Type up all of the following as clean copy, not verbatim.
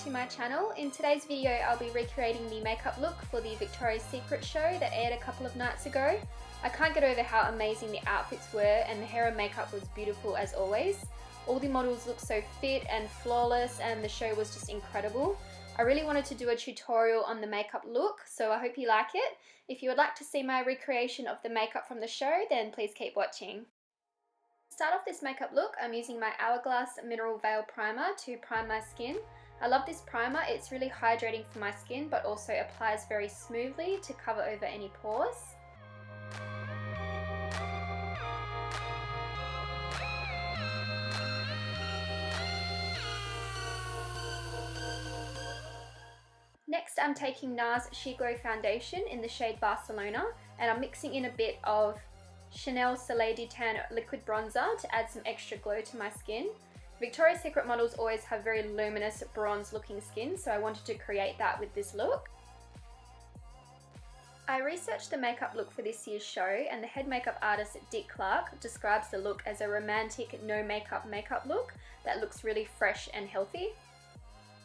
to my channel. In today's video I'll be recreating the makeup look for the Victoria's Secret show that aired a couple of nights ago. I can't get over how amazing the outfits were, and the hair and makeup was beautiful as always. All the models looked so fit and flawless, and the show was just incredible. I really wanted to do a tutorial on the makeup look, so I hope you like it. If you would like to see my recreation of the makeup from the show, then please keep watching. To start off this makeup look, I'm using my Hourglass Mineral Veil Primer to prime my skin. I love this primer, it's really hydrating for my skin but also applies very smoothly to cover over any pores. Next, I'm taking NARS Sheer Glow Foundation in the shade Barcelona, and I'm mixing in a bit of Chanel Soleil liquid bronzer to add some extra glow to my skin. Victoria's Secret models always have very luminous bronze looking skin, so I wanted to create that with this look. I researched the makeup look for this year's show, and the head makeup artist Dick Clark describes the look as a romantic no makeup look that looks really fresh and healthy.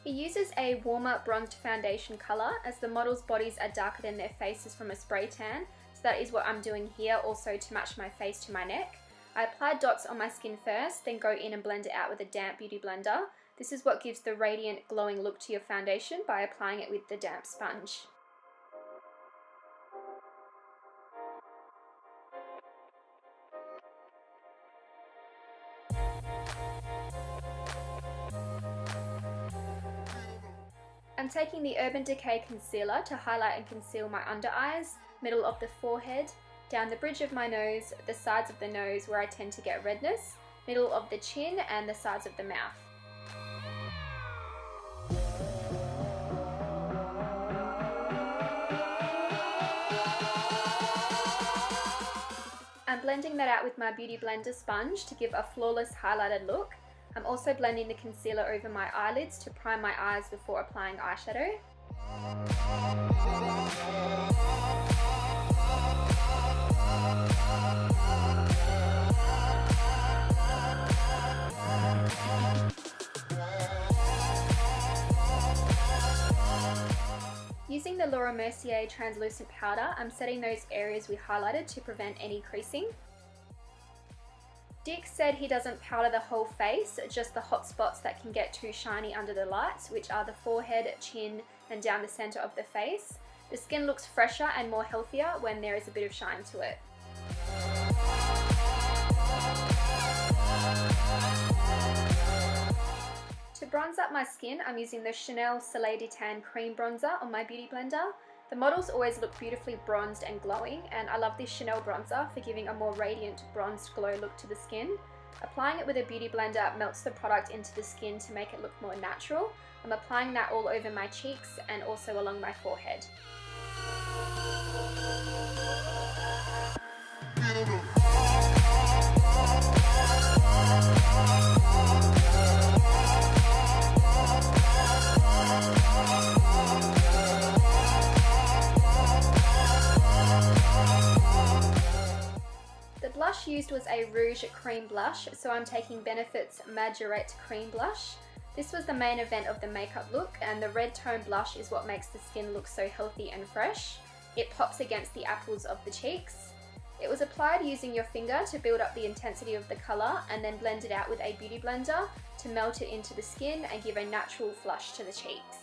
He uses a warmer bronzed foundation colour as the models' bodies are darker than their faces from a spray tan, so that is what I'm doing here, also to match my face to my neck. I apply dots on my skin first, then go in and blend it out with a damp beauty blender. This is what gives the radiant glowing look to your foundation by applying it with the damp sponge. I'm taking the Urban Decay concealer to highlight and conceal my under eyes, middle of the forehead, down the bridge of my nose, the sides of the nose where I tend to get redness, middle of the chin and the sides of the mouth. I'm blending that out with my Beauty Blender sponge to give a flawless highlighted look. I'm also blending the concealer over my eyelids to prime my eyes before applying eyeshadow. Using the MERCIER translucent powder, I'm setting those areas we highlighted to prevent any creasing. Dick said he doesn't powder the whole face, just the hot spots that can get too shiny under the lights, which are the forehead, chin, and down the center of the face. The skin looks fresher and more healthier when there is a bit of shine to it. To bronze up my skin, I'm using the Chanel Soleil Cream Bronzer on my Beauty Blender. The models always look beautifully bronzed and glowing, and I love this Chanel bronzer for giving a more radiant bronzed glow look to the skin. Applying it with a Beauty Blender melts the product into the skin to make it look more natural. I'm applying that all over my cheeks and also along my forehead. The blush used was a Rouge Cream Blush, so I'm taking Benefit's Majorette Cream Blush. This was the main event of the makeup look, and the red tone blush is what makes the skin look so healthy and fresh. It pops against the apples of the cheeks. It was applied using your finger to build up the intensity of the colour, and then blended out with a beauty blender to melt it into the skin and give a natural flush to the cheeks.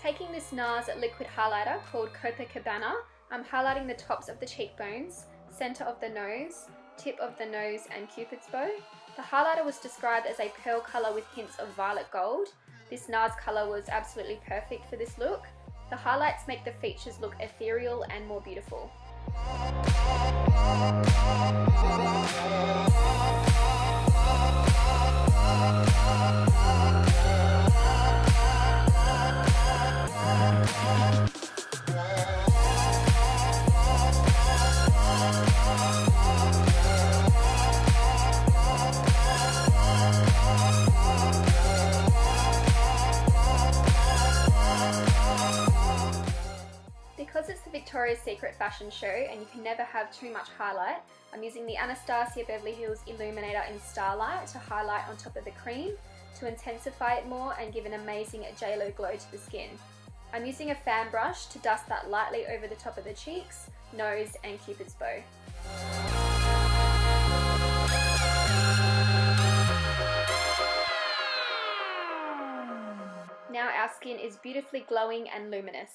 Taking this NARS liquid highlighter called COPACABANA, I'm highlighting the tops of the cheekbones, center of the nose, tip of the nose and cupid's bow. The highlighter was described as a pearl color with hints of violet gold. This NARS color was absolutely perfect for this look. The highlights make the features look ethereal and more beautiful. Because it's the Victoria's Secret fashion show and you can never have too much highlight, I'm using the Anastasia Beverly Hills Illuminator in Starlight to highlight on top of the cream to intensify it more and give an amazing JLo glow to the skin. I'm using a fan brush to dust that lightly over the top of the cheeks, nose and Cupid's bow. Now our skin is beautifully glowing and luminous.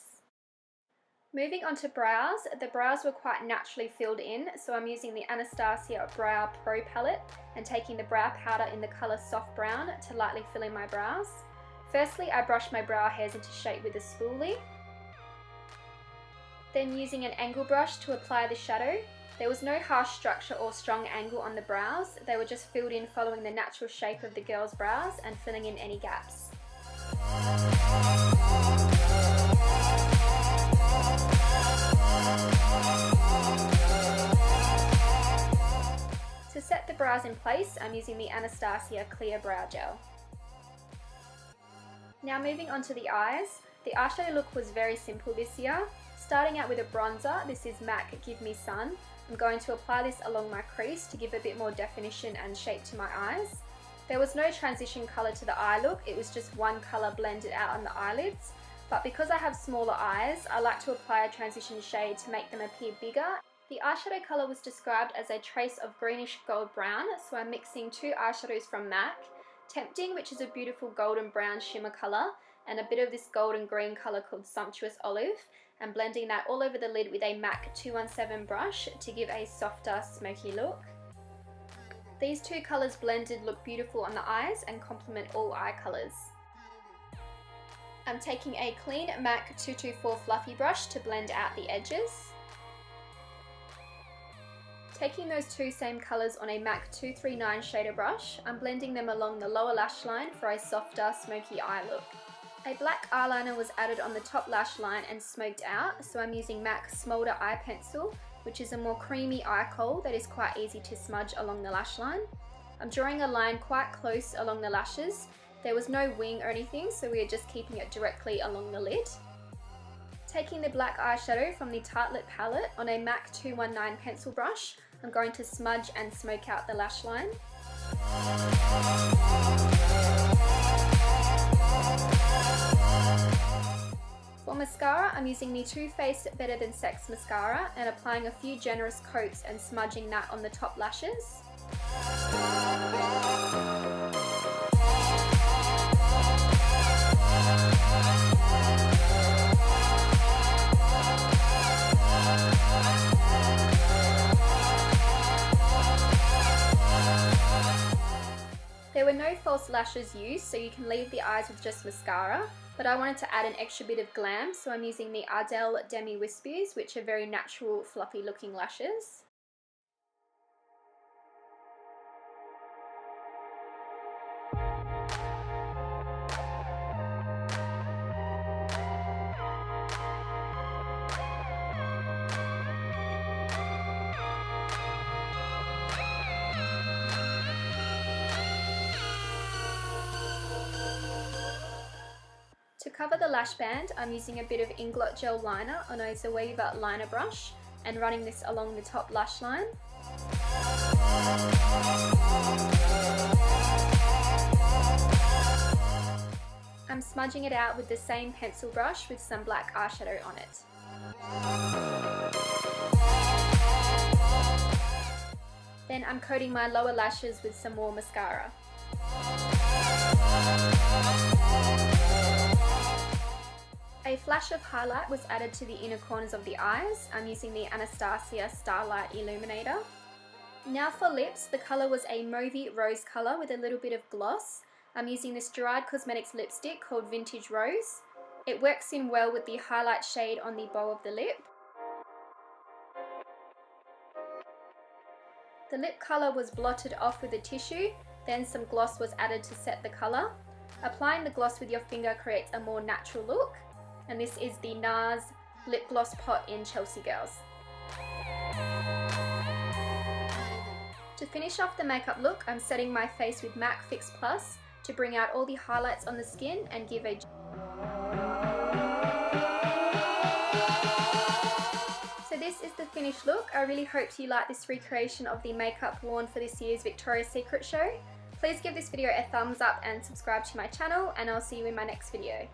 Moving on to brows, the brows were quite naturally filled in, so I'm using the Anastasia Brow Pro palette and taking the brow powder in the colour Soft Brown to lightly fill in my brows. Firstly, I brush my brow hairs into shape with a spoolie. Then using an angle brush to apply the shadow. There was no harsh structure or strong angle on the brows, they were just filled in following the natural shape of the girl's brows and filling in any gaps. To set the brows in place, I'm using the Anastasia Clear Brow Gel. Now moving on to the eyes. The eyeshadow look was very simple this year. Starting out with a bronzer, this is MAC Give Me Sun. I'm going to apply this along my crease to give a bit more definition and shape to my eyes. There was no transition colour to the eye look, it was just one colour blended out on the eyelids. But because I have smaller eyes, I like to apply a transition shade to make them appear bigger. The eyeshadow colour was described as a trace of greenish gold brown, so I'm mixing two eyeshadows from MAC, Tempting, which is a beautiful golden brown shimmer colour, and a bit of this golden green colour called Sumptuous Olive, and blending that all over the lid with a MAC 217 brush to give a softer, smoky look. These two colours blended look beautiful on the eyes and complement all eye colours. I'm taking a clean MAC 224 fluffy brush to blend out the edges. Taking those two same colours on a MAC 239 shader brush, I'm blending them along the lower lash line for a softer, smoky eye look. A black eyeliner was added on the top lash line and smoked out, so I'm using MAC Smolder Eye Pencil, which is a more creamy eye kohl that is quite easy to smudge along the lash line. I'm drawing a line quite close along the lashes. There was no wing or anything, so we are just keeping it directly along the lid. Taking the black eyeshadow from the Tartelette palette on a MAC 219 pencil brush, I'm going to smudge and smoke out the lash line. For mascara, I'm using the Too Faced Better Than Sex mascara and applying a few generous coats and smudging that on the top lashes. There were no false lashes used, so you can leave the eyes with just mascara, but I wanted to add an extra bit of glam, so I'm using the ARDELL DEMI WISPIES, which are very natural, fluffy looking lashes. To cover the lash band, I'm using a bit of INGLOT gel liner on a Zoeva liner brush and running this along the top lash line. I'm smudging it out with the same pencil brush with some black eyeshadow on it. Then I'm coating my lower lashes with some more mascara. A flash of highlight was added to the inner corners of the eyes. I'm using the Anastasia Starlight Illuminator. Now for lips, the colour was a mauvey rose colour with a little bit of gloss. I'm using this GERARD Cosmetics lipstick called Vintage Rose. It works in well with the highlight shade on the bow of the lip. The lip colour was blotted off with a tissue, then some gloss was added to set the colour. Applying the gloss with your finger creates a more natural look. And this is the NARS Lip Gloss Pot in Chelsea Girls. To finish off the makeup look, I'm setting my face with MAC Fix Plus to bring out all the highlights on the skin and give a finished look. I really hope you like this recreation of the makeup worn for this year's Victoria's Secret show. Please give this video a thumbs up and subscribe to my channel, and I'll see you in my next video.